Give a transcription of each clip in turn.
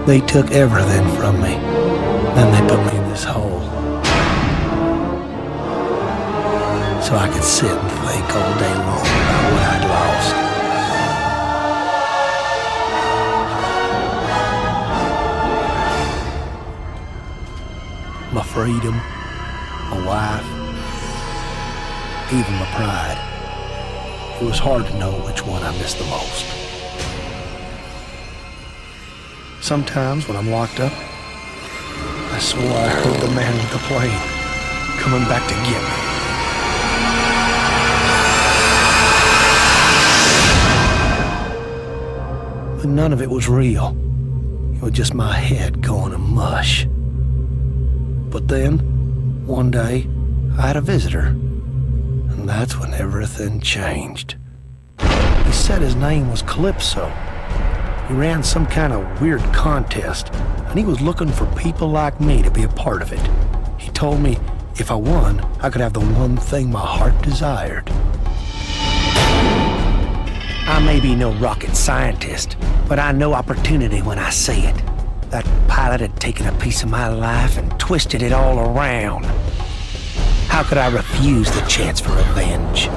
They took everything from me. Then they put me in this hole. So I could sit and think all day long about what I'd lost. My freedom, my wife, even my pride. It was hard to know which one I missed the most. Sometimes when I'm locked up, I swore I heard the man with the plane coming back to get me. But none of it was real. It was just my head going to mush. But then, one day, I had a visitor. And that's when everything changed. He said his name was Calypso. He ran some kind of weird contest, and he was looking for people like me to be a part of it. He told me if I won, I could have the one thing my heart desired. I may be no rocket scientist, but I know opportunity when I see it. That pilot had taken a piece of my life and twisted it all around. How could I refuse the chance for revenge?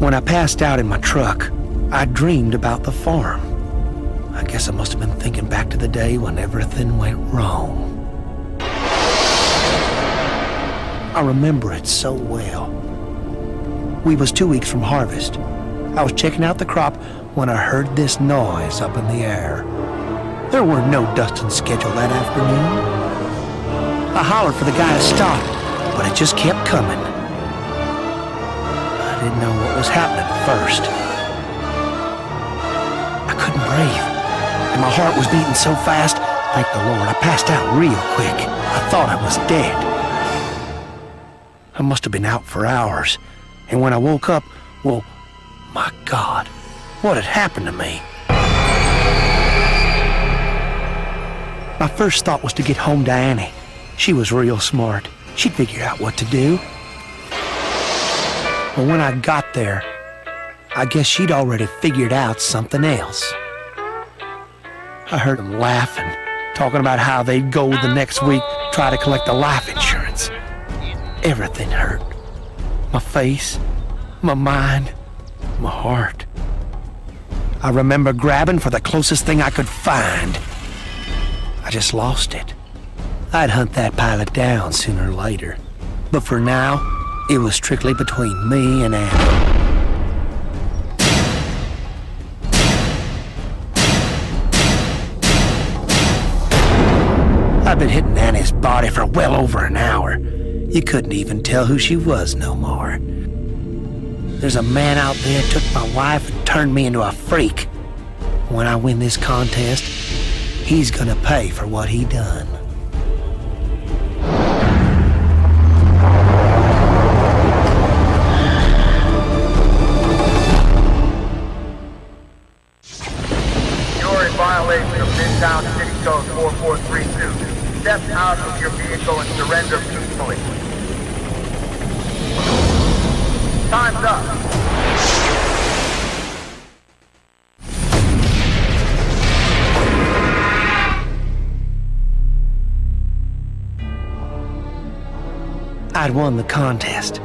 When I passed out in my truck, I dreamed about the farm. I guess I must have been thinking back to the day when everything went wrong. I remember it so well. We was 2 weeks from harvest. I was checking out the crop when I heard this noise up in the air. There were no dusting scheduled that afternoon. I hollered for the guy to stop, but it just kept coming. I didn't know what was happening at first. I couldn't breathe, and my heart was beating so fast, thank the Lord, I passed out real quick. I thought I was dead. I must have been out for hours, and when I woke up, well, my God, what had happened to me? My first thought was to get home to Annie. She was real smart. She'd figure out what to do. But when I got there, I guess she'd already figured out something else. I heard them laughing, talking about how they'd go the next week, try to collect the life insurance. Everything hurt. My face, my mind, my heart. I remember grabbing for the closest thing I could find. I just lost it. I'd hunt that pilot down sooner or later. But for now, it was strictly between me and Annie. I've been hitting Annie's body for well over an hour. You couldn't even tell who she was no more. There's a man out there took my wife and turned me into a freak. When I win this contest, he's gonna pay for what he done. You're in violation of Midtown City Code 4432. Step out of your vehicle and surrender peacefully. Time's up. I'd won the contest,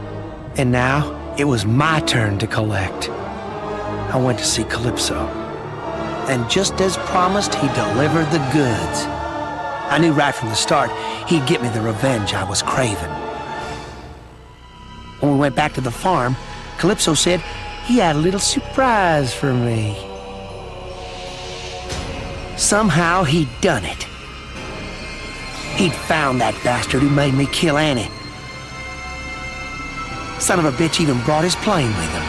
and now it was my turn to collect. I went to see Calypso, and just as promised, he delivered the goods. I knew right from the start he'd get me the revenge I was craving. When we went back to the farm, Calypso said he had a little surprise for me. Somehow he'd done it. He'd found that bastard who made me kill Annie. Son of a bitch even brought his plane with him.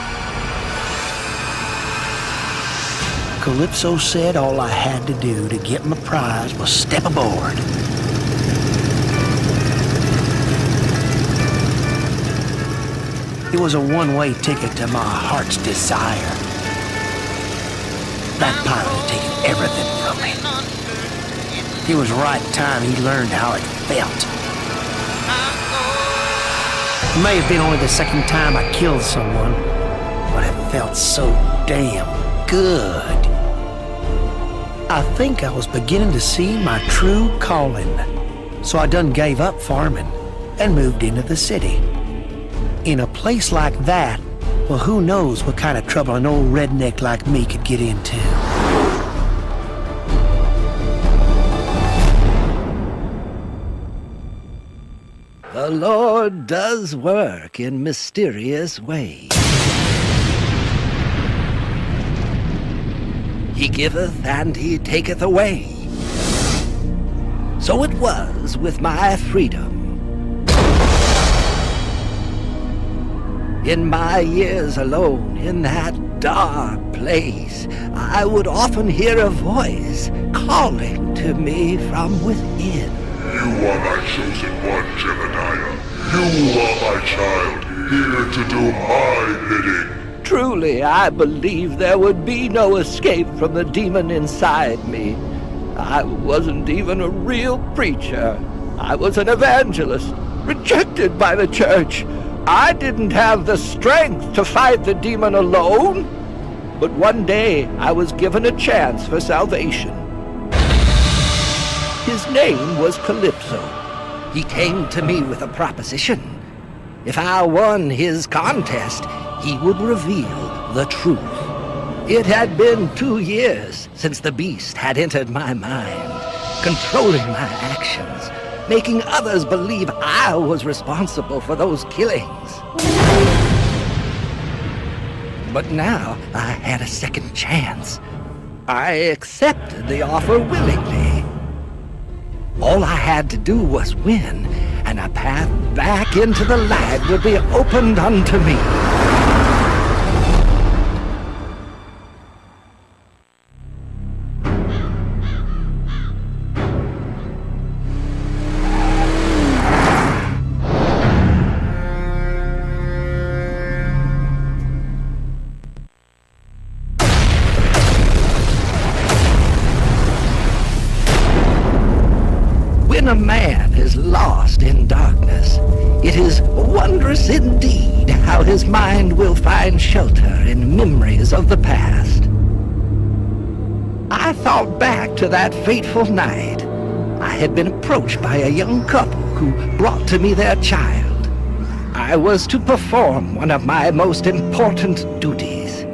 Calypso said all I had to do to get my prize was step aboard. It was a one-way ticket to my heart's desire. That pilot had taken everything from me. It was right time he learned how it felt. It may have been only the second time I killed someone, but it felt so damn good. I think I was beginning to see my true calling. So I done gave up farming and moved into the city. In a place like that, well, who knows what kind of trouble an old redneck like me could get into. The Lord does work in mysterious ways. He giveth and he taketh away. So it was with my freedom. In my years alone in that dark place, I would often hear a voice calling to me from within. You are my chosen one, Gemini. You are my child, here to do my bidding. Truly, I believed there would be no escape from the demon inside me. I wasn't even a real preacher. I was an evangelist, rejected by the church. I didn't have the strength to fight the demon alone. But one day, I was given a chance for salvation. His name was Calypso. He came to me with a proposition. If I won his contest, he would reveal the truth. It had been 2 years since the beast had entered my mind, controlling my actions, making others believe I was responsible for those killings. But now I had a second chance. I accepted the offer willingly. All I had to do was win, and a path back into the light would be opened unto me. When a man is lost in darkness, it is wondrous indeed how his mind will find shelter in memories of the past. I thought back to that fateful night. I had been approached by a young couple who brought to me their child. I was to perform one of my most important duties,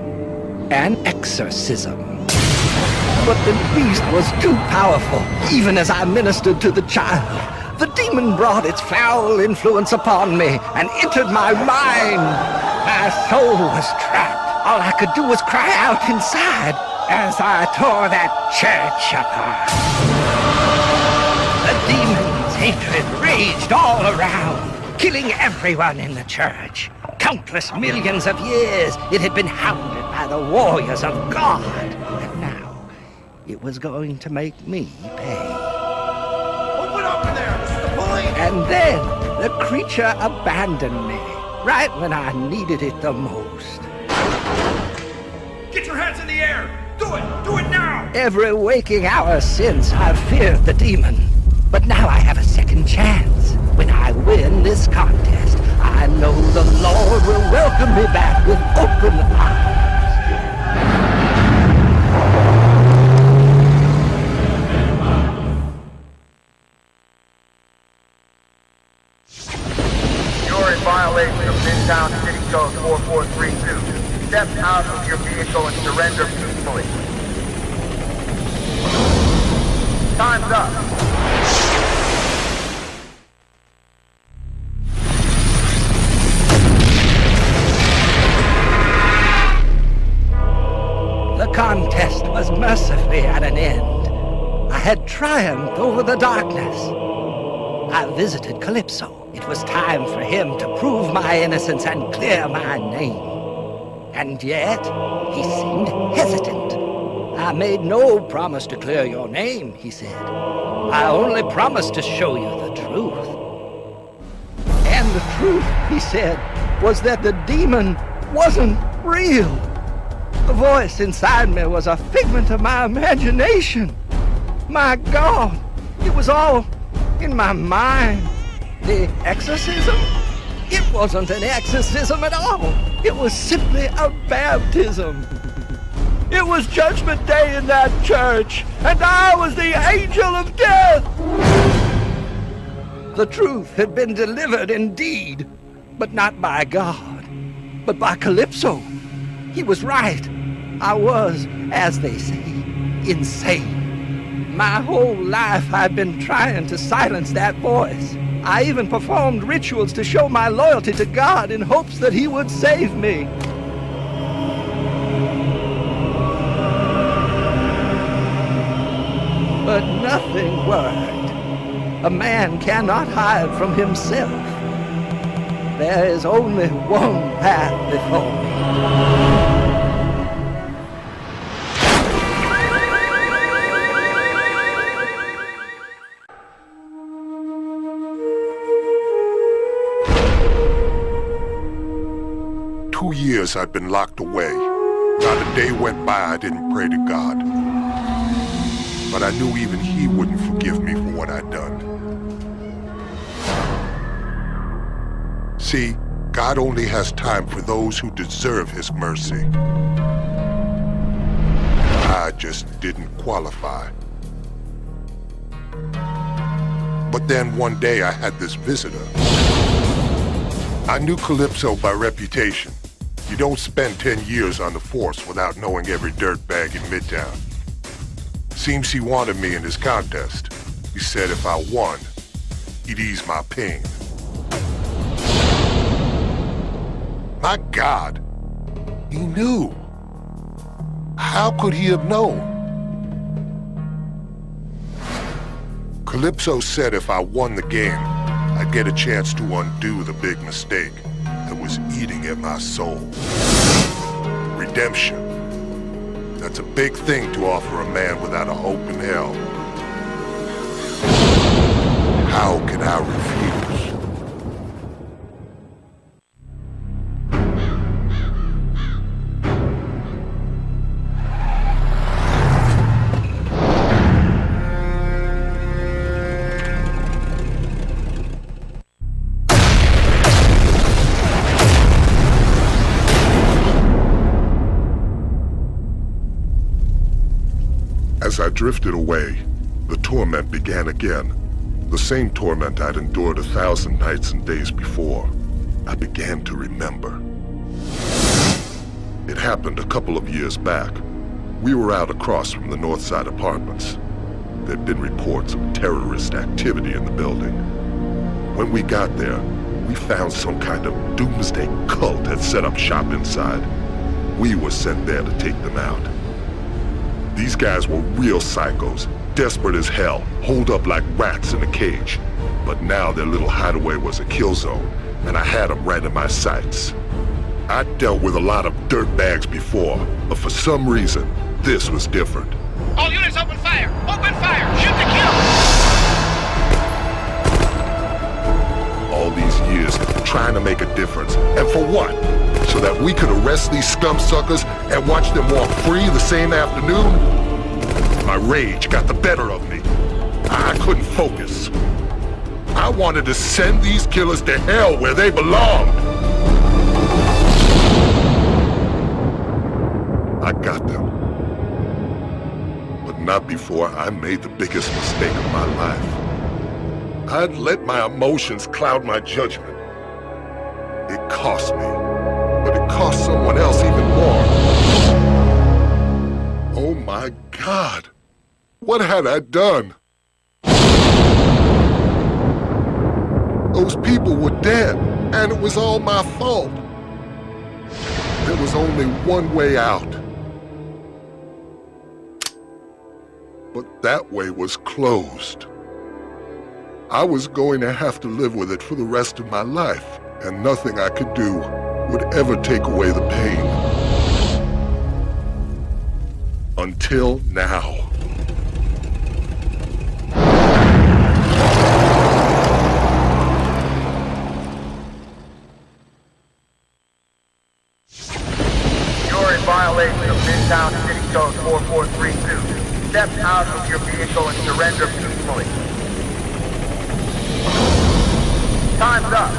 an exorcism. But the beast was too powerful, even as I ministered to the child. The demon brought its foul influence upon me and entered my mind. My soul was trapped. All I could do was cry out inside as I tore that church apart. The demon's hatred raged all around, killing everyone in the church. Countless millions of years it had been hounded by the warriors of God. And now, it was going to make me pay. Open up in there! This is the point! And then the creature abandoned me, right when I needed it the most. Get your hands in the air! Do it! Do it now! Every waking hour since, I've feared the demon. But now I have a second chance. When I win this contest, I know the Lord will welcome me back with open arms. You're in violation of Midtown City Code 4432. Step out of your vehicle and surrender peacefully. Time's up. The contest was mercifully at an end. I had triumphed over the darkness. I visited Calypso. It was time for him to prove my innocence and clear my name. And yet, he seemed hesitant. I made no promise to clear your name, he said. I only promised to show you the truth. And the truth, he said, was that the demon wasn't real. The voice inside me was a figment of my imagination. My God, it was all in my mind. The exorcism? It wasn't an exorcism at all. It was simply a baptism. It was Judgment Day in that church, and I was the angel of death. The truth had been delivered indeed, but not by God, but by Calypso. He was right. I was, as they say, insane. My whole life I've been trying to silence that voice. I even performed rituals to show my loyalty to God in hopes that he would save me. But nothing worked. A man cannot hide from himself. There is only one path before me. 2 years I'd been locked away. Not a day went by I didn't pray to God. But I knew even he wouldn't forgive me for what I'd done. See, God only has time for those who deserve his mercy. I just didn't qualify. But then one day I had this visitor. I knew Calypso by reputation. You don't spend 10 years on the force without knowing every dirtbag in Midtown. Seems he wanted me in his contest. He said if I won, he'd ease my pain. My God, he knew. How could he have known? Calypso said if I won the game, I'd get a chance to undo the big mistake that was eating at my soul. Redemption. That's a big thing to offer a man without a hope in hell. How can I refuse? As I drifted away, the torment began again. The same torment I'd endured 1,000 nights and days before. I began to remember. It happened a couple of years back. We were out across from the Northside Apartments. There'd been reports of terrorist activity in the building. When we got there, we found some kind of doomsday cult had set up shop inside. We were sent there to take them out. These guys were real psychos, desperate as hell, holed up like rats in a cage. But now their little hideaway was a kill zone, and I had them right in my sights. I'd dealt with a lot of dirtbags before, but for some reason, this was different. All units open fire! Open fire! Shoot to kill! All these years trying to make a difference, and for what? So that we could arrest these scum suckers and watch them walk free the same afternoon? My rage got the better of me. I couldn't focus. I wanted to send these killers to hell where they belonged. I got them. But not before I made the biggest mistake of my life. I'd let my emotions cloud my judgment. It cost me. But it cost someone else even more. Oh my God! What had I done? Those people were dead, and it was all my fault. There was only one way out. But that way was closed. I was going to have to live with it for the rest of my life, and nothing I could do would ever take away the pain. Until now. You're in violation of Midtown City Code 4432. Step out of your vehicle and surrender peacefully. Time's up.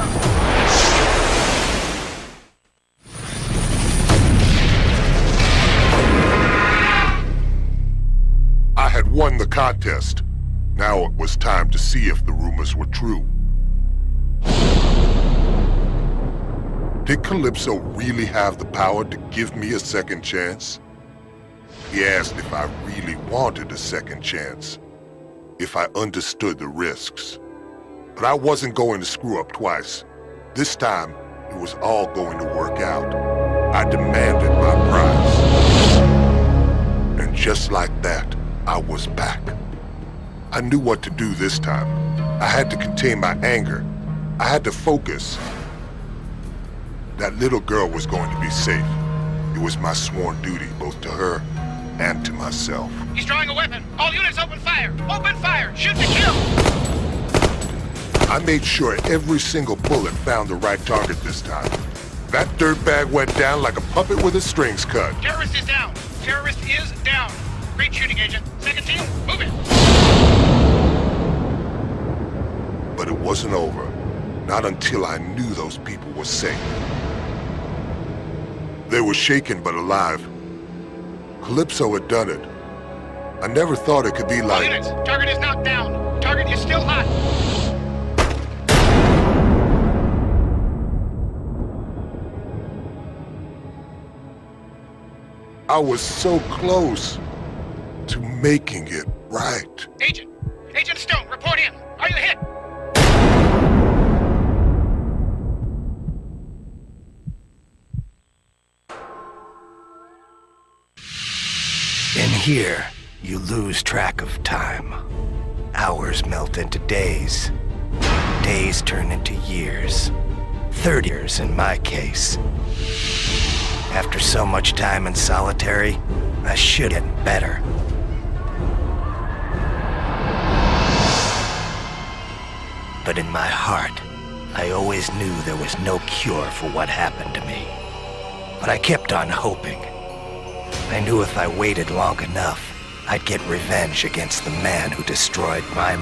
I had won the contest. Now it was time to see if the rumors were true. Did Calypso really have the power to give me a second chance? He asked if I really wanted a second chance, if I understood the risks. But I wasn't going to screw up twice. This time, it was all going to work out. I demanded my prize. And just like that, I was back. I knew what to do this time. I had to contain my anger. I had to focus. That little girl was going to be safe. It was my sworn duty, both to her and to myself. He's drawing a weapon. All units open fire. Open fire. Shoot to kill. I made sure every single bullet found the right target this time. That dirtbag went down like a puppet with his strings cut. Terrorist is down. Terrorist is down. Great shooting, Agent. Second team, move it. But it wasn't over. Not until I knew those people were safe. They were shaken but alive. Calypso had done it. I never thought it could be All like... units, target is not down. Target is still hot. I was so close to making it right. Agent Stone, report in. Are you hit? In here, you lose track of time. Hours melt into days. Days turn into years. 30 years in my case. After so much time in solitary, I should get better. But in my heart, I always knew there was no cure for what happened to me. But I kept on hoping. I knew if I waited long enough, I'd get revenge against the man who destroyed my...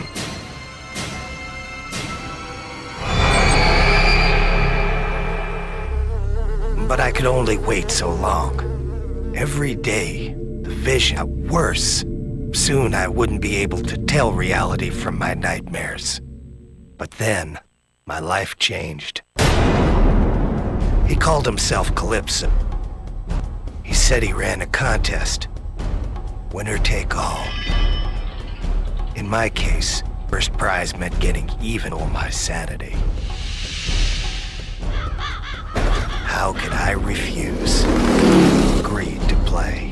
But I could only wait so long. Every day, the vision got worse. Soon I wouldn't be able to tell reality from my nightmares. But then, my life changed. He called himself Calypso. He said he ran a contest. Winner take all. In my case, first prize meant getting even on my sanity. How could I refuse? Agreed to play.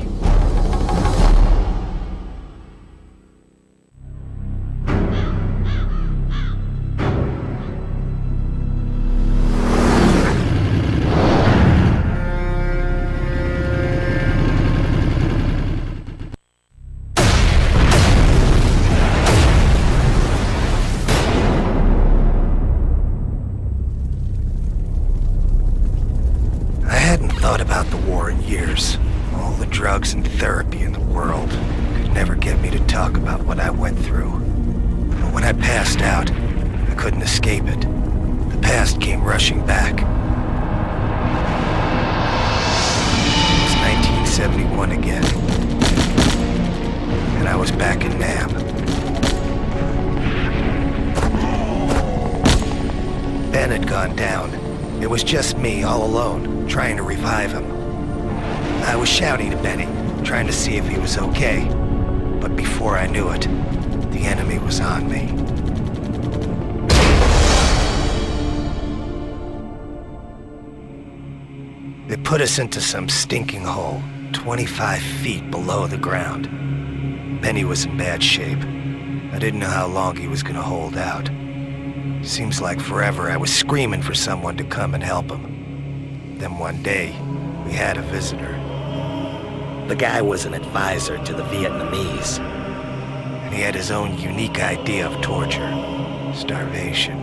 About the war in years. All the drugs and therapy in the world could never get me to talk about what I went through. But when I passed out, I couldn't escape it. The past came rushing back. It was 1971 again. And I was back in Nam. Ben had gone down. It was just me, all alone, trying to revive him. I was shouting to Benny, trying to see if he was okay. But before I knew it, the enemy was on me. They put us into some stinking hole, 25 feet below the ground. Benny was in bad shape. I didn't know how long he was gonna hold out. Seems like forever I was screaming for someone to come and help him. Then one day, we had a visitor. The guy was an advisor to the Vietnamese, and he had his own unique idea of torture, starvation.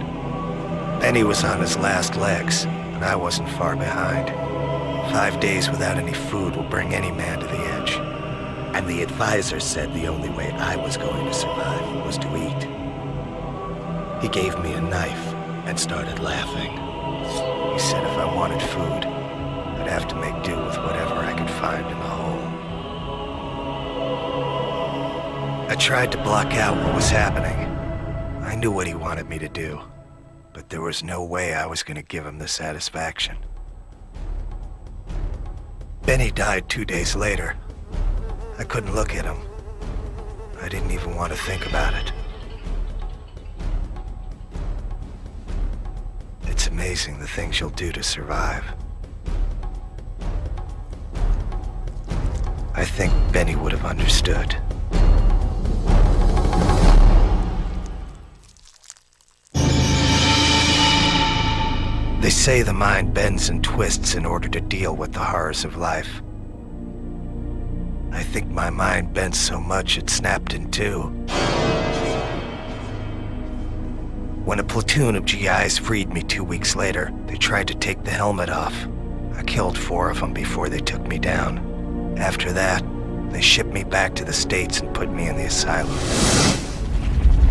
Benny was on his last legs, and I wasn't far behind. 5 days without any food will bring any man to the edge. And the advisor said the only way I was going to survive was to eat. He gave me a knife and started laughing. He said if I wanted food, I'd have to make do with whatever I could find in the hole. I tried to block out what was happening. I knew what he wanted me to do, but there was no way I was going to give him the satisfaction. Benny died 2 days later. I couldn't look at him. I didn't even want to think about it. It's amazing the things you'll do to survive. I think Benny would have understood. They say the mind bends and twists in order to deal with the horrors of life. I think my mind bent so much it snapped in two. When a platoon of GIs freed me 2 weeks later, they tried to take the helmet off. I killed 4 of them before they took me down. After that, they shipped me back to the States and put me in the asylum.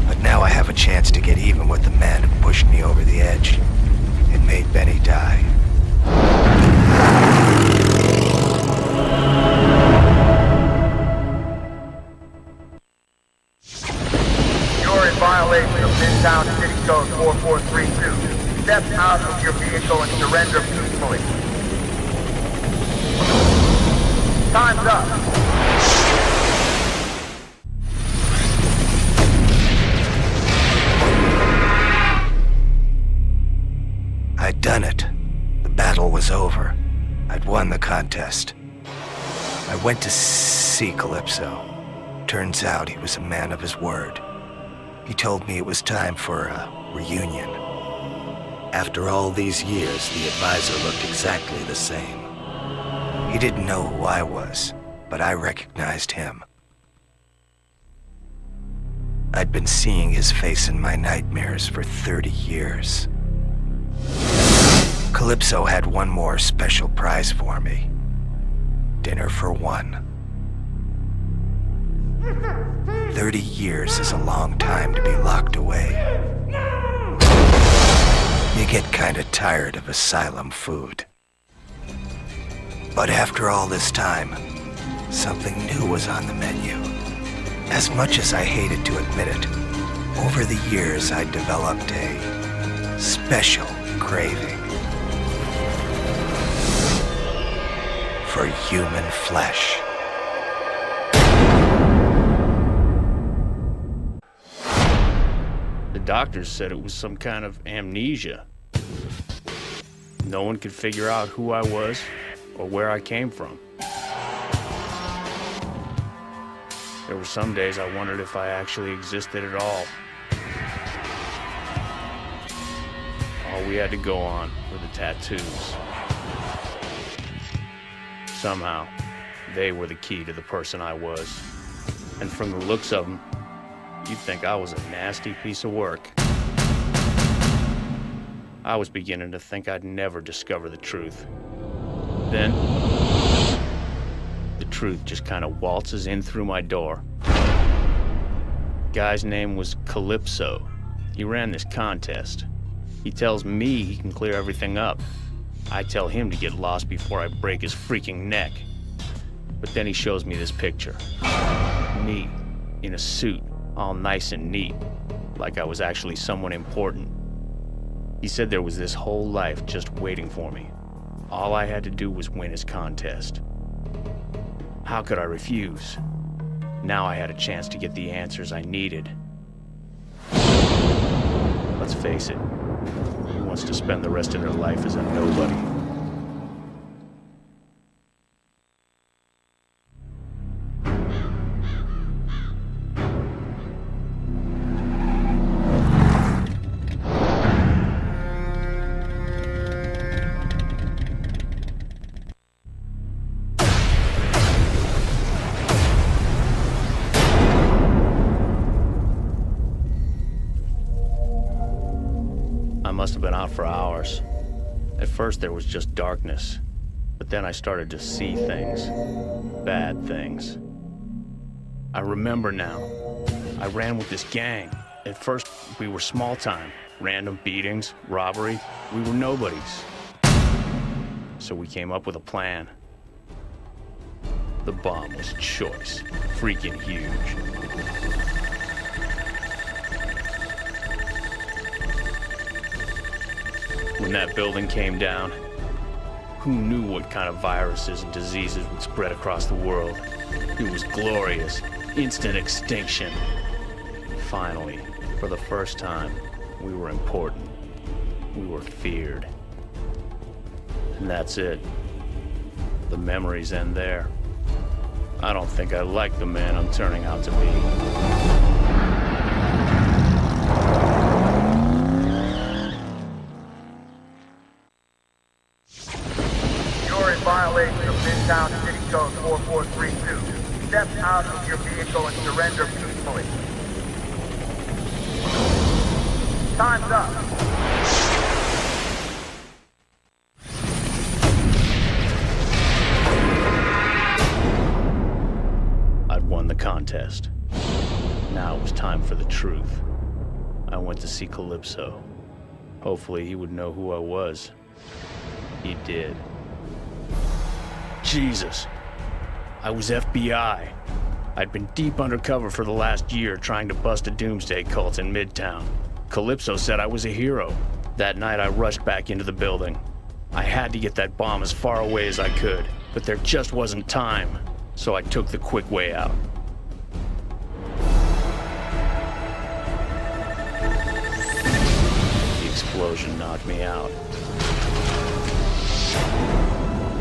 But now I have a chance to get even with the man who pushed me over the edge. It made Benny die. You're in violation of Midtown City Code 4432. Step out of your vehicle and surrender peacefully. Time's up. I'd done it. The battle was over. I'd won the contest. I went to see Calypso. Turns out he was a man of his word. He told me it was time for a reunion. After all these years, the advisor looked exactly the same. He didn't know who I was, but I recognized him. I'd been seeing his face in my nightmares for 30 years. Calypso had one more special prize for me. Dinner for one. 30 years is a long time to be locked away. You get kinda tired of asylum food. But after all this time, something new was on the menu. As much as I hated to admit it, over the years I developed a special craving for human flesh. The doctors said it was some kind of amnesia. No one could figure out who I was or where I came from. There were some days I wondered if I actually existed at all. All we had to go on were the tattoos. Somehow, they were the key to the person I was. And from the looks of them, you'd think I was a nasty piece of work. I was beginning to think I'd never discover the truth. Then, the truth just kind of waltzes in through my door. Guy's name was Calypso. He ran this contest. He tells me he can clear everything up. I tell him to get lost before I break his freaking neck. But then he shows me this picture. Me, in a suit, all nice and neat, like I was actually someone important. He said there was this whole life just waiting for me. All I had to do was win his contest. How could I refuse? Now I had a chance to get the answers I needed. Let's face it, who wants to spend the rest of their life as a nobody? must have been out for hours. At first there was just darkness, but then I started to see things. Bad things. I remember now. I ran with this gang. At first, we were small time. Random beatings, robbery. We were nobodies. So we came up with a plan. The bomb was choice. Freaking huge. When that building came down, who knew what kind of viruses and diseases would spread across the world? It was glorious. Instant extinction. Finally, for the first time, we were important. We were feared. And that's it. The memories end there. I don't think I like the man I'm turning out to be. You're in violation of Midtown City Code 4432. Step out of your vehicle and surrender peacefully. Time's up. I'd won the contest. Now it was time for the truth. I went to see Calypso. Hopefully he would know who I was. He did. Jesus. I was FBI. I'd been deep undercover for the last year trying to bust a doomsday cult in Midtown. Calypso said I was a hero. That night I rushed back into the building. I had to get that bomb as far away as I could, but there just wasn't time, so I took the quick way out. The explosion knocked me out.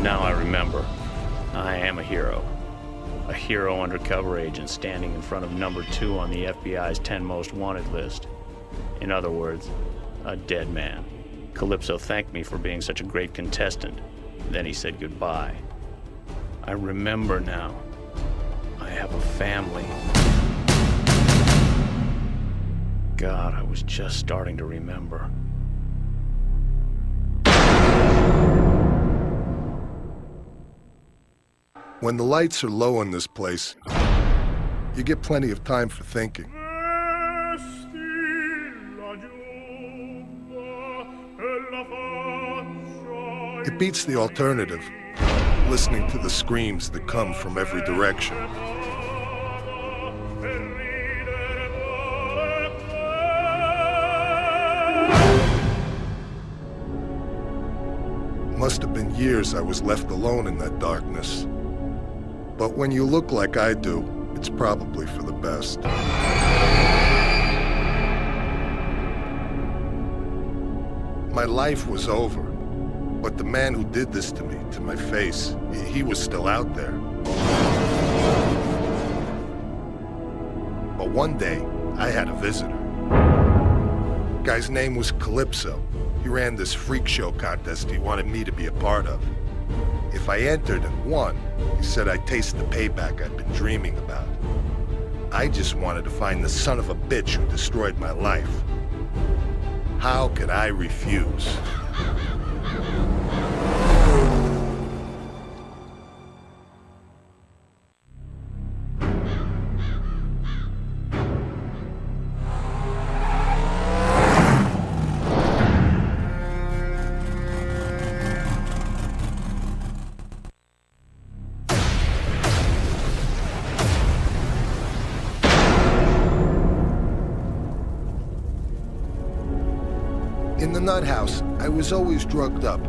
Now I remember. I am a hero. A hero undercover agent standing in front of number 2 on the FBI's 10 most wanted list. In other words, a dead man. Calypso thanked me for being such a great contestant. Then he said goodbye. I remember now. I have a family. God, I was just starting to remember. When the lights are low in this place, you get plenty of time for thinking. It beats the alternative, listening to the screams that come from every direction. Must have been years I was left alone in that darkness. But when you look like I do, it's probably for the best. My life was over, but the man who did this to me, to my face, he was still out there. But one day, I had a visitor. Guy's name was Calypso. He ran this freak show contest he wanted me to be a part of. If I entered and won, he said I'd taste the payback I'd been dreaming about. I just wanted to find the son of a bitch who destroyed my life. How could I refuse? In the nut house, I was always drugged up.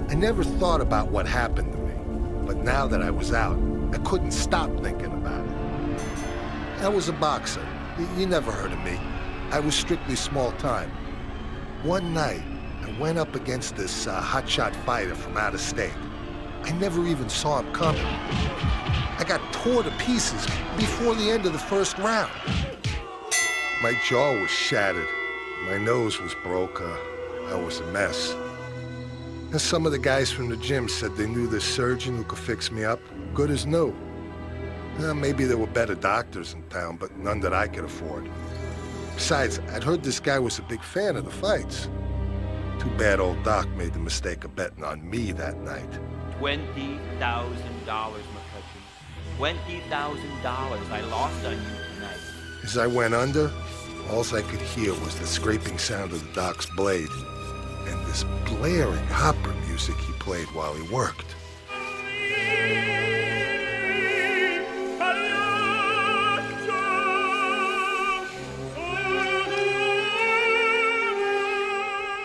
I never thought about what happened to me, but now that I was out, I couldn't stop thinking about it. I was a boxer. You never heard of me. I was strictly small time. One night, I went up against this hotshot fighter from out of state. I never even saw him coming. I got tore to pieces before the end of the first round. My jaw was shattered. My nose was broke. I was a mess. And some of the guys from the gym said they knew this surgeon who could fix me up, good as new. Maybe there were better doctors in town, but none that I could afford. Besides, I'd heard this guy was a big fan of the fights. Too bad old Doc made the mistake of betting on me that night. $20,000, McCutcheon. $20,000 I lost on you tonight. As I went under, all I could hear was the scraping sound of the Doc's blade and this blaring opera music he played while he worked.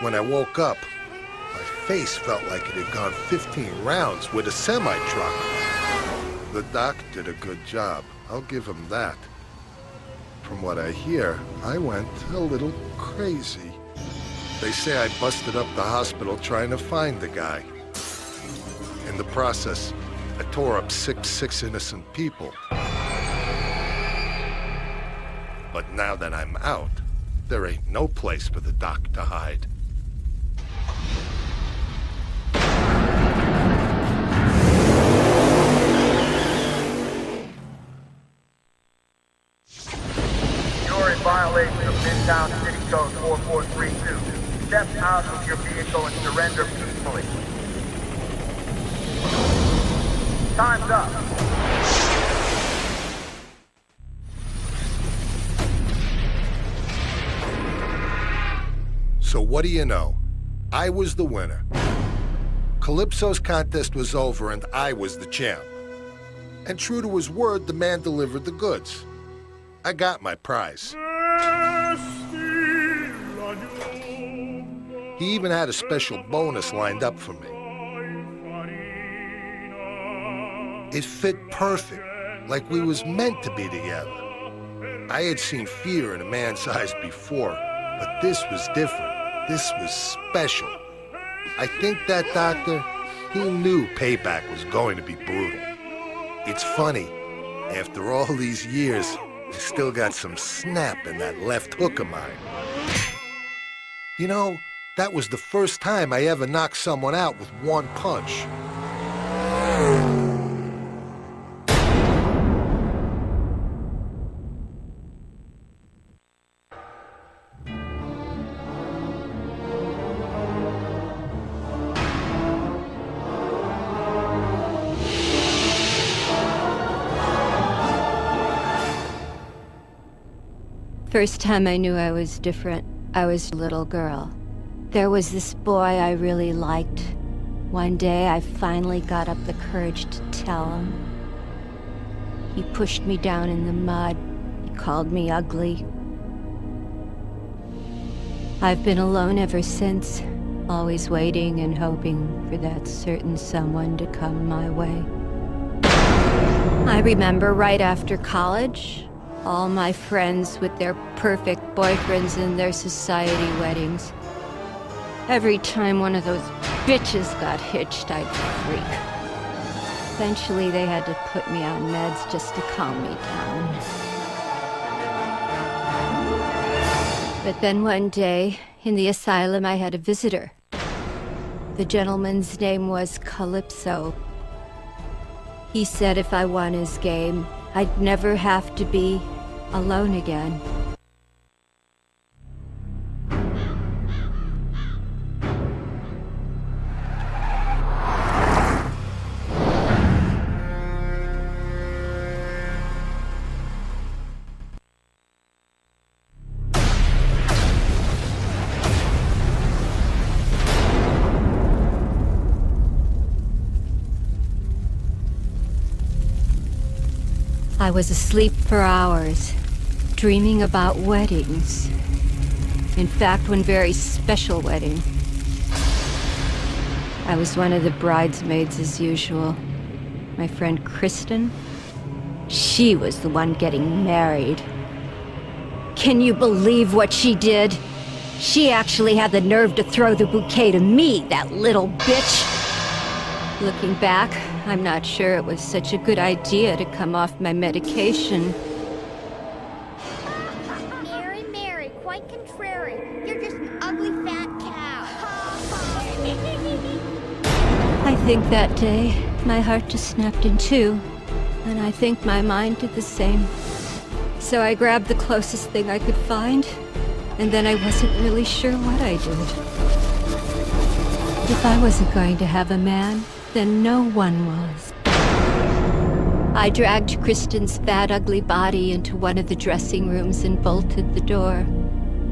When I woke up, my face felt like it had gone 15 rounds with a semi-truck. The Doc did a good job. I'll give him that. From what I hear, I went a little crazy. They say I busted up the hospital trying to find the guy. In the process, I tore up six innocent people. But now that I'm out, there ain't no place for the Doc to hide. Violation of Midtown City Code 4432. Step out of your vehicle and surrender peacefully. Time's up. So what do you know? I was the winner. Calypso's contest was over and I was the champ. And true to his word, the man delivered the goods. I got my prize. He even had a special bonus lined up for me. It fit perfect, like we was meant to be together. I had seen fear in a man's eyes before, but this was different. This was special. I think that doctor, he knew payback was going to be brutal. It's funny, after all these years, I still got some snap in that left hook of mine. You know, that was the first time I ever knocked someone out with one punch. First time I knew I was different, I was a little girl. There was this boy I really liked. One day I finally got up the courage to tell him. He pushed me down in the mud. He called me ugly. I've been alone ever since, always waiting and hoping for that certain someone to come my way. I remember right after college, all my friends with their perfect boyfriends and their society weddings. Every time one of those bitches got hitched, I'd freak. Eventually, they had to put me on meds just to calm me down. But then one day, in the asylum, I had a visitor. The gentleman's name was Calypso. He said if I won his game, I'd never have to be alone again. I was asleep for hours, dreaming about weddings. In fact, one very special wedding. I was one of the bridesmaids as usual. My friend Kristen, she was the one getting married. Can you believe what she did? She actually had the nerve to throw the bouquet to me, that little bitch. Looking back, I'm not sure it was such a good idea to come off my medication. Mary, Mary, quite contrary. You're just an ugly fat cow. I think that day, my heart just snapped in two, and I think my mind did the same. So I grabbed the closest thing I could find, and then I wasn't really sure what I did. If I wasn't going to have a man, then no one was. I dragged Kristen's fat, ugly body into one of the dressing rooms and bolted the door.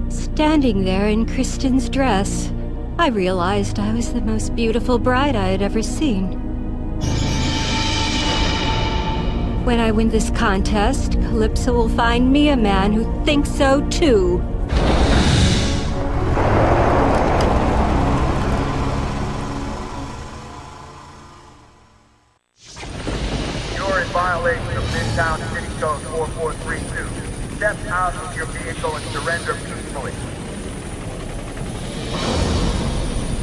Standing there in Kristen's dress, I realized I was the most beautiful bride I had ever seen. When I win this contest, Calypso will find me a man who thinks so too. You're in violation of Midtown City Code 4432. Step out of your vehicle and surrender peacefully.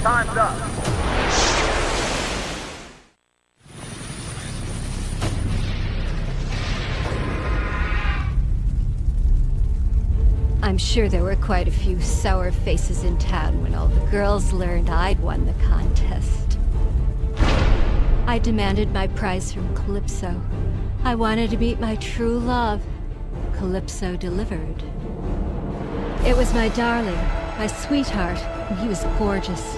Time's up. I'm sure there were quite a few sour faces in town when all the girls learned I'd won the contest. I demanded my prize from Calypso. I wanted to meet my true love. Calypso delivered. It was my darling, my sweetheart, and he was gorgeous.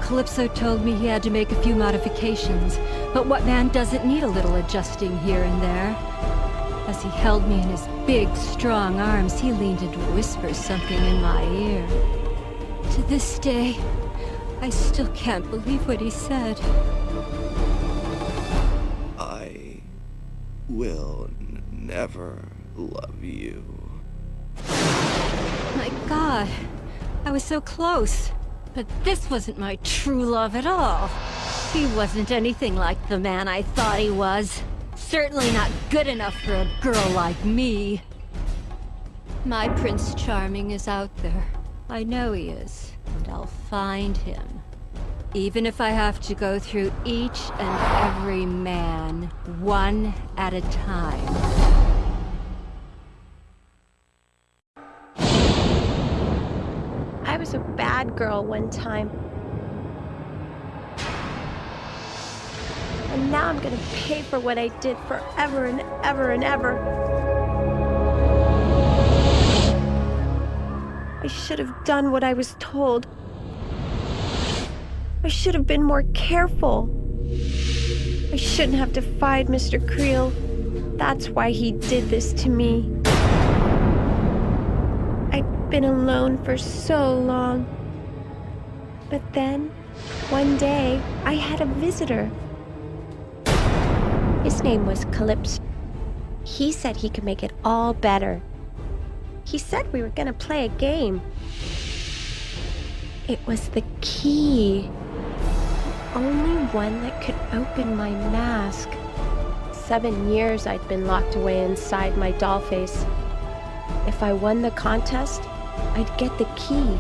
Calypso told me he had to make a few modifications, but what man doesn't need a little adjusting here and there? As he held me in his big, strong arms, he leaned in to whisper something in my ear. To this day, I still can't believe what he said. I will never love you. My God, I was so close. But this wasn't my true love at all. He wasn't anything like the man I thought he was. Certainly not good enough for a girl like me. My Prince Charming is out there. I know he is, and I'll find him. Even if I have to go through each and every man, one at a time. I was a bad girl one time. And now I'm gonna pay for what I did forever and ever and ever. I should have done what I was told. I should have been more careful. I shouldn't have defied Mr. Creel. That's why he did this to me. I've been alone for so long. But then, one day, I had a visitor. His name was Calypso. He said he could make it all better. He said we were gonna play a game. It was the key. The only one that could open my mask. 7 years I'd been locked away inside my Dollface. If I won the contest, I'd get the key.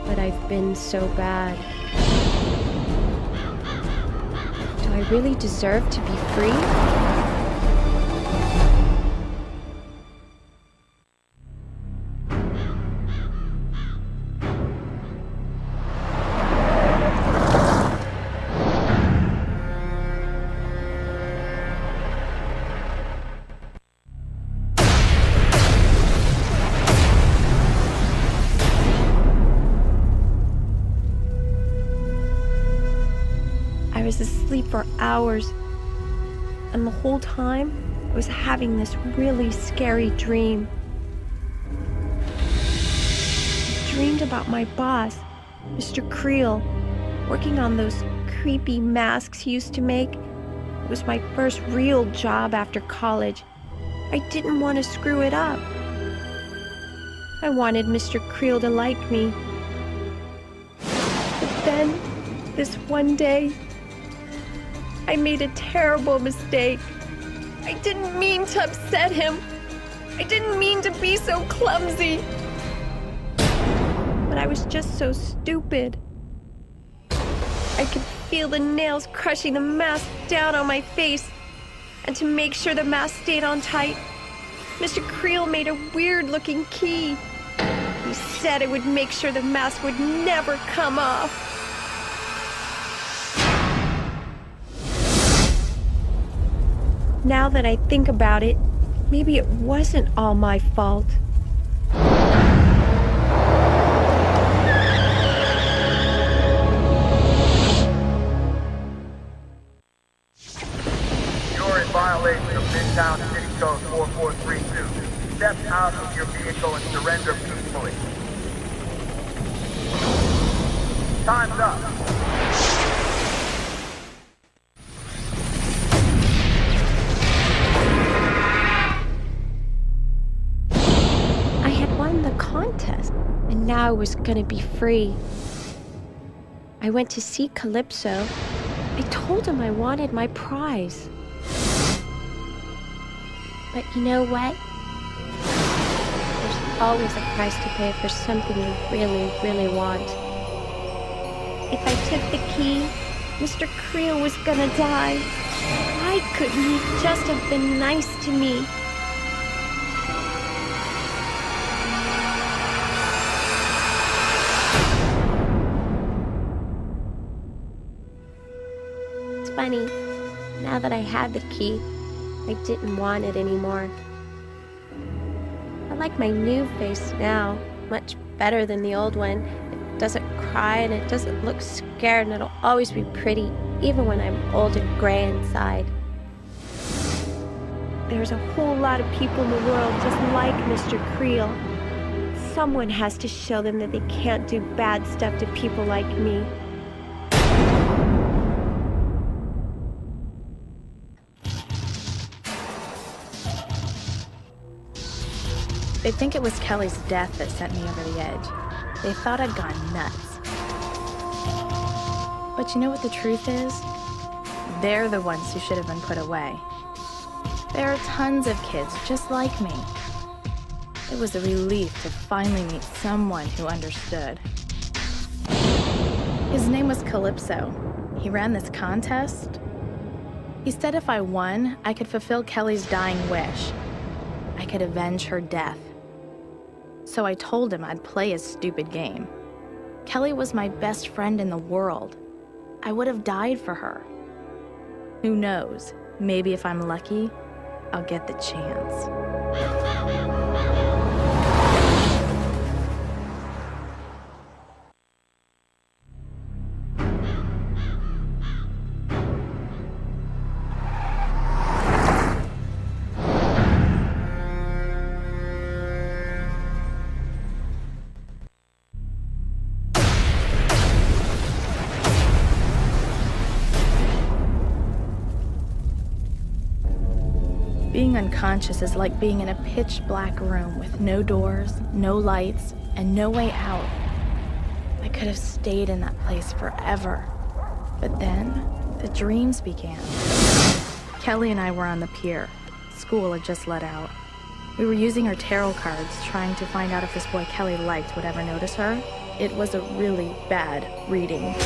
But I've been so bad. Do I really deserve to be free? I was asleep for hours, and the whole time I was having this really scary dream. I dreamed about my boss, Mr. Creel, working on those creepy masks he used to make. It was my first real job after college. I didn't want to screw it up. I wanted Mr. Creel to like me. But then, this one day, I made a terrible mistake. I didn't mean to upset him. I didn't mean to be so clumsy. But I was just so stupid. I could feel the nails crushing the mask down on my face. And to make sure the mask stayed on tight, Mr. Creel made a weird-looking key. He said it would make sure the mask would never come off. Now that I think about it, maybe it wasn't all my fault. Midtown City Code 4432. Step out of your vehicle and surrender peacefully. Time's up. I had won the contest, and now I was gonna be free. I went to see Calypso. I told him I wanted my prize. But you know what? There's always a price to pay for something you really, really want. If I took the key, Mr. Creel was gonna die. Why couldn't he just have been nice to me? It's funny, now that I had the key, I didn't want it anymore. I like my new face now much better than the old one. It doesn't cry and it doesn't look scared, and it'll always be pretty, even when I'm old and gray inside. There's a whole lot of people in the world just like Mr. Creel. Someone has to show them that they can't do bad stuff to people like me. They think it was Kelly's death that sent me over the edge. They thought I'd gone nuts. But you know what the truth is? They're the ones who should have been put away. There are tons of kids just like me. It was a relief to finally meet someone who understood. His name was Calypso. He ran this contest. He said if I won, I could fulfill Kelly's dying wish. I could avenge her death. So I told him I'd play his stupid game. Kelly was my best friend in the world. I would have died for her. Who knows? Maybe if I'm lucky, I'll get the chance. Being unconscious is like being in a pitch-black room with no doors, no lights, and no way out. I could have stayed in that place forever. But then, the dreams began. Kelly and I were on the pier. School had just let out. We were using our tarot cards, trying to find out if this boy Kelly liked would ever notice her. It was a really bad reading.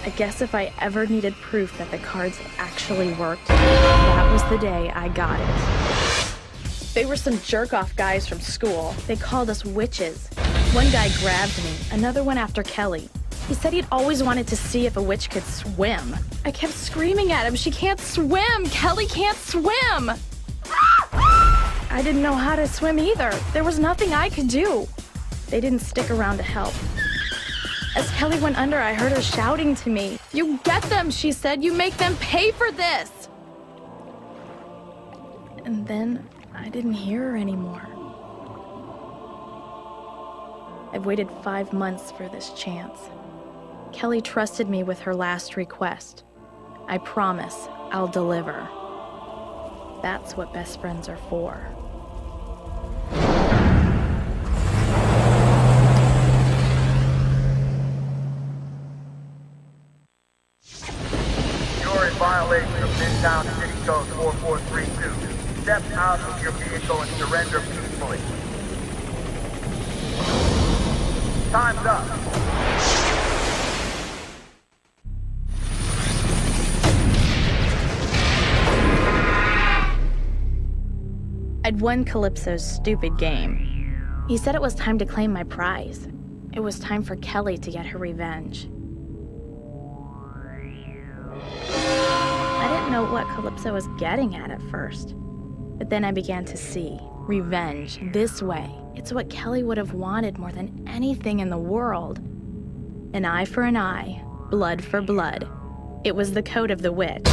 I guess if I ever needed proof that the cards actually worked, that was the day I got it. They were some jerk-off guys from school. They called us witches. One guy grabbed me, another one after Kelly. He said he'd always wanted to see if a witch could swim. I kept screaming at him, "She can't swim! Kelly can't swim!" I didn't know how to swim either. There was nothing I could do. They didn't stick around to help. As Kelly went under, I heard her shouting to me. "You get them," she said. "You make them pay for this." And then I didn't hear her anymore. I've waited 5 months for this chance. Kelly trusted me with her last request. I promise I'll deliver. That's what best friends are for. You're in violation of Midtown City Code 4432. Step out of your vehicle and surrender peacefully. Time's up. I'd won Calypso's stupid game. He said it was time to claim my prize. It was time for Kelly to get her revenge. I didn't know what Calypso was getting at first. But then I began to see. Revenge, this way. It's what Kelly would have wanted more than anything in the world. An eye for an eye, blood for blood. It was the code of the witch.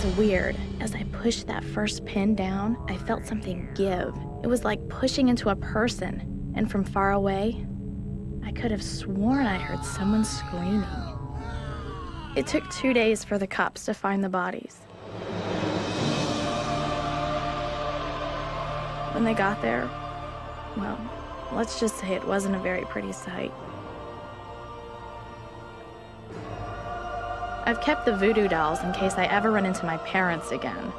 It's weird. As I pushed that first pin down, I felt something give. It was like pushing into a person, and from far away, I could have sworn I heard someone screaming. It took 2 days for the cops to find the bodies. When they got there, well, let's just say it wasn't a very pretty sight. I've kept the voodoo dolls in case I ever run into my parents again.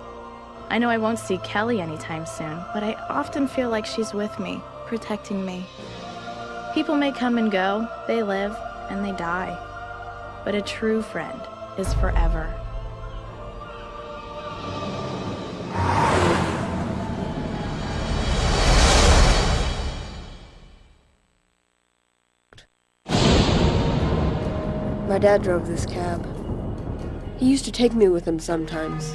I know I won't see Kelly anytime soon, but I often feel like she's with me, protecting me. People may come and go, they live, and they die. But a true friend is forever. My dad drove this cab. He used to take me with him sometimes.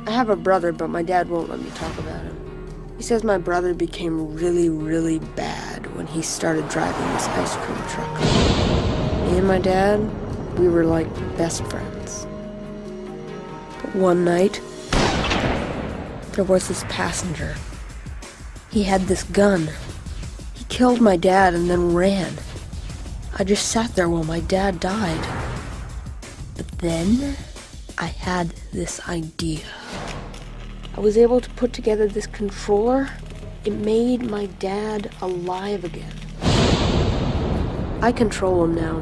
I have a brother, but my dad won't let me talk about him. He says my brother became really, really bad when he started driving this ice cream truck. Me and my dad, we were like best friends. But one night, there was this passenger. He had this gun. He killed my dad and then ran. I just sat there while my dad died. But then, I had this idea. I was able to put together this controller. It made my dad alive again. I control him now.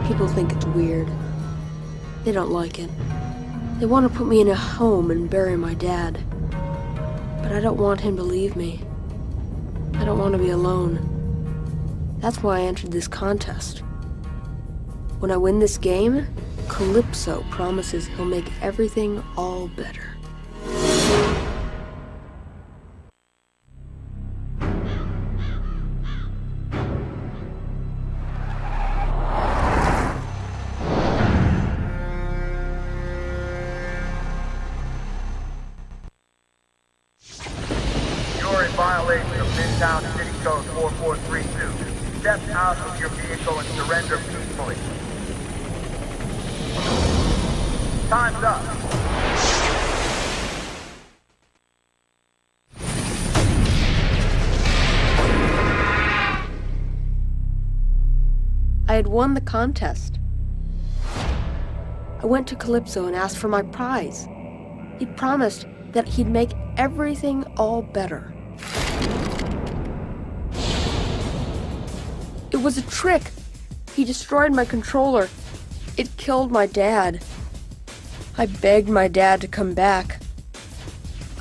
People think it's weird. They don't like it. They want to put me in a home and bury my dad. But I don't want him to leave me. I don't want to be alone. That's why I entered this contest. When I win this game, Calypso promises he'll make everything all better. You're in violation of Midtown City Code 4432. Step out of your vehicle and surrender peacefully. Time's up. I had won the contest. I went to Calypso and asked for my prize. He promised that he'd make everything all better. It was a trick. He destroyed my controller. It killed my dad. I begged my dad to come back.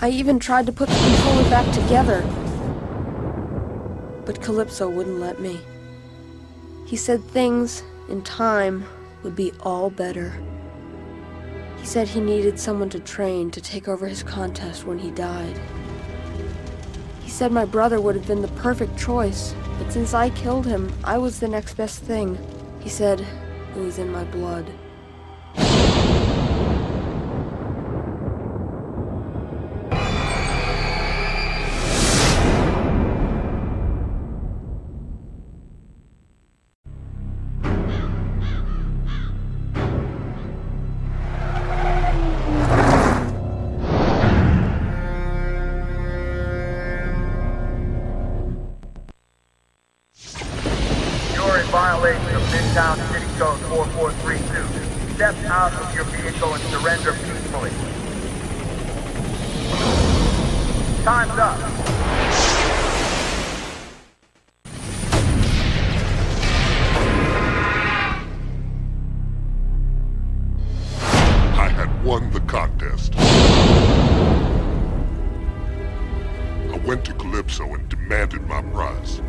I even tried to put the controller back together. But Calypso wouldn't let me. He said things, in time, would be all better. He said he needed someone to train to take over his contest when he died. He said my brother would have been the perfect choice, but since I killed him, I was the next best thing. He said it was in my blood. Violation of Midtown City Code 4432. Step out of your vehicle and surrender peacefully. Time's up. I had won the contest. I went to Calypso and demanded my prize.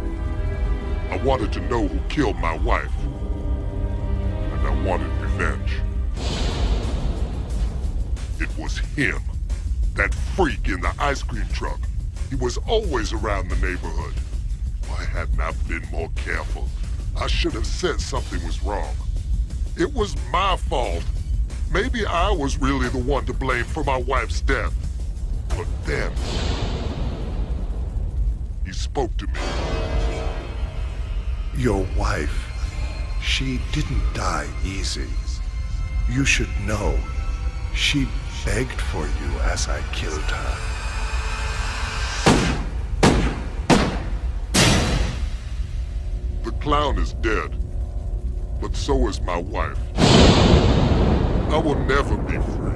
I wanted to know who killed my wife, and I wanted revenge. It was him, that freak in the ice cream truck. He was always around the neighborhood. If I had not been more careful, I should have said something was wrong. It was my fault. Maybe I was really the one to blame for my wife's death. But then, he spoke to me. Your wife, she didn't die easy. You should know, she begged for you as I killed her. The clown is dead, but so is my wife. I will never be free.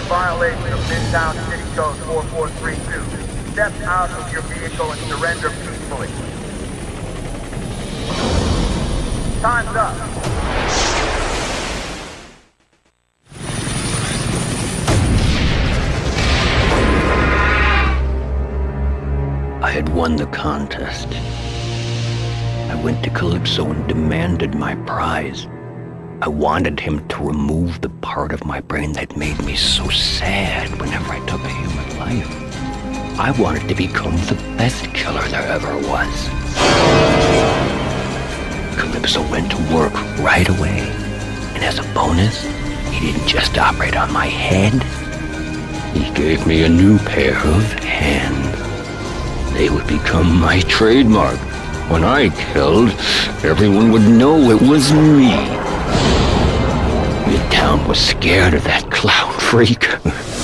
Violation of Midtown City Code 4432. Step out of your vehicle and surrender peacefully. Time's up. I had won the contest. I went to Calypso and demanded my prize. I wanted him to remove the part of my brain that made me so sad whenever I took a human life. I wanted to become the best killer there ever was. Calypso went to work right away, and as a bonus, he didn't just operate on my head. He gave me a new pair of hands. They would become my trademark. When I killed, everyone would know it was me. Midtown was scared of that clown freak.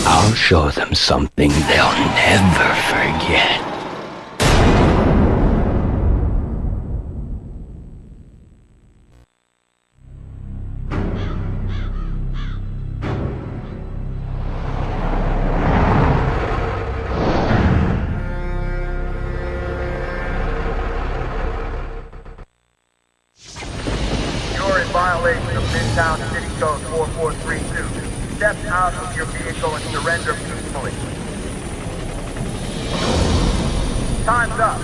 I'll show them something they'll never forget. You're in violation of Midtown City Code 4432. Step out of your vehicle and surrender peacefully. Time's up.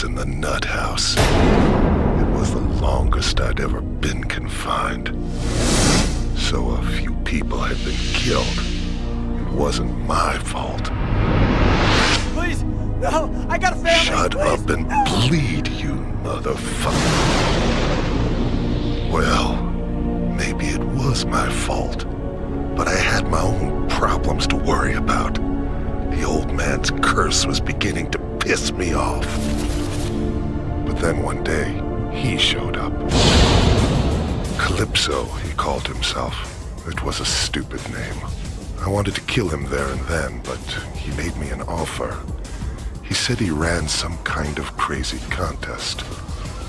In the nut house. It was the longest I'd ever been confined. So a few people had been killed. It wasn't my fault. Please, no, I got a family. Shut up and bleed, you motherfucker. Well, maybe it was my fault, but I had my own problems to worry about. The old man's curse was beginning to piss me off. But then one day, he showed up. Calypso, he called himself. It was a stupid name. I wanted to kill him there and then, but he made me an offer. He said he ran some kind of crazy contest.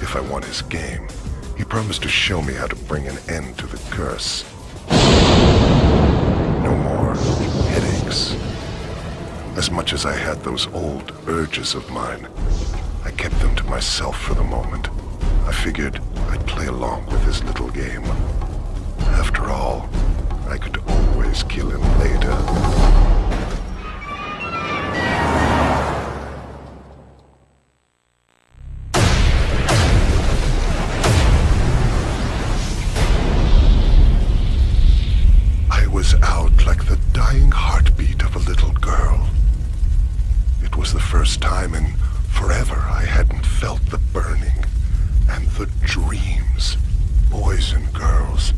If I won his game, he promised to show me how to bring an end to the curse. No more headaches. As much as I had those old urges of mine, I kept them to myself for the moment. I figured I'd play along with his little game. After all, I could always kill him later. I was out like the dying heartbeat of a little girl. It was the first time in forever I hadn't felt the burning and the dreams. Boys and girls,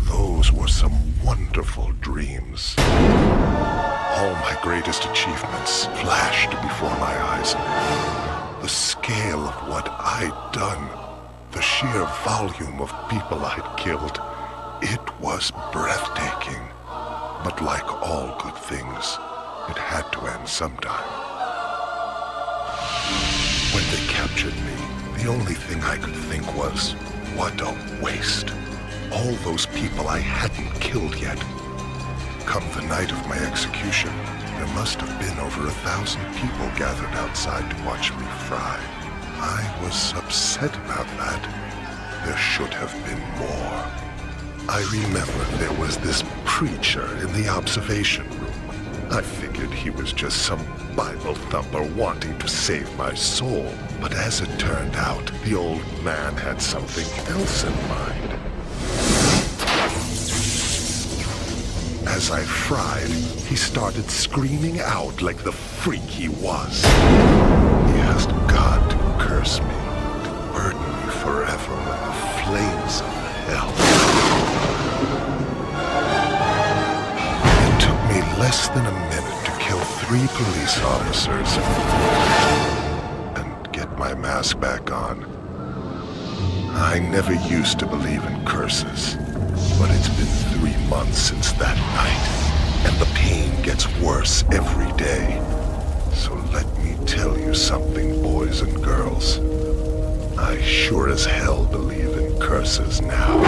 those were some wonderful dreams. All my greatest achievements flashed before my eyes. The scale of what I'd done, the sheer volume of people I'd killed, it was breathtaking. But like all good things, it had to end sometime. When they captured me, the only thing I could think was, what a waste. All those people I hadn't killed yet. Come the night of my execution, there must have been over 1,000 people gathered outside to watch me fry. I was upset about that. There should have been more. I remember there was this preacher in the observation room. I figured he was just some Bible thumper wanting to save my soul. But as it turned out, the old man had something else in mind. As I fried, he started screaming out like the freak he was. He asked God to curse me, to burden me forever with the flames of hell. It took me less than a minute to kill 3 police officers and get my mask back on. I never used to believe in curses, but it's been 3 months since that night, and the pain gets worse every day. So let me tell you something, boys and girls. I sure as hell believe in curses now.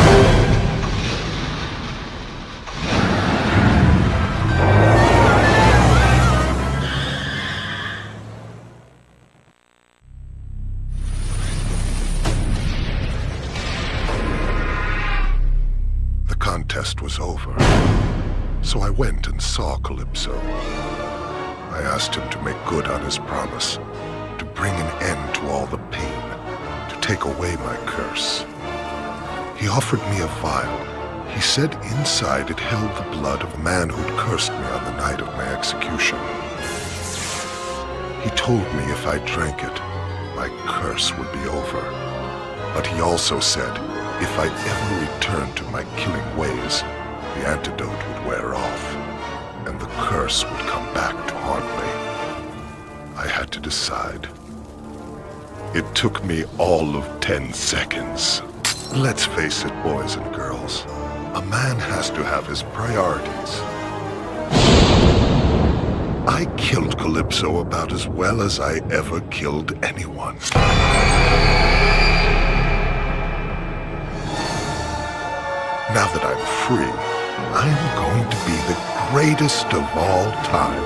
Was over, so I went and saw Calypso. I asked him to make good on his promise, to bring an end to all the pain, to take away my curse. He offered me a vial. He said inside it held the blood of a man who'd cursed me on the night of my execution. He told me if I drank it, my curse would be over. But he also said, if I ever returned to my killing ways, the antidote would wear off, and the curse would come back to haunt me. I had to decide. It took me all of 10 seconds. Let's face it, boys and girls. A man has to have his priorities. I killed Calypso about as well as I ever killed anyone. Now that I'm free, I'm going to be the greatest of all time.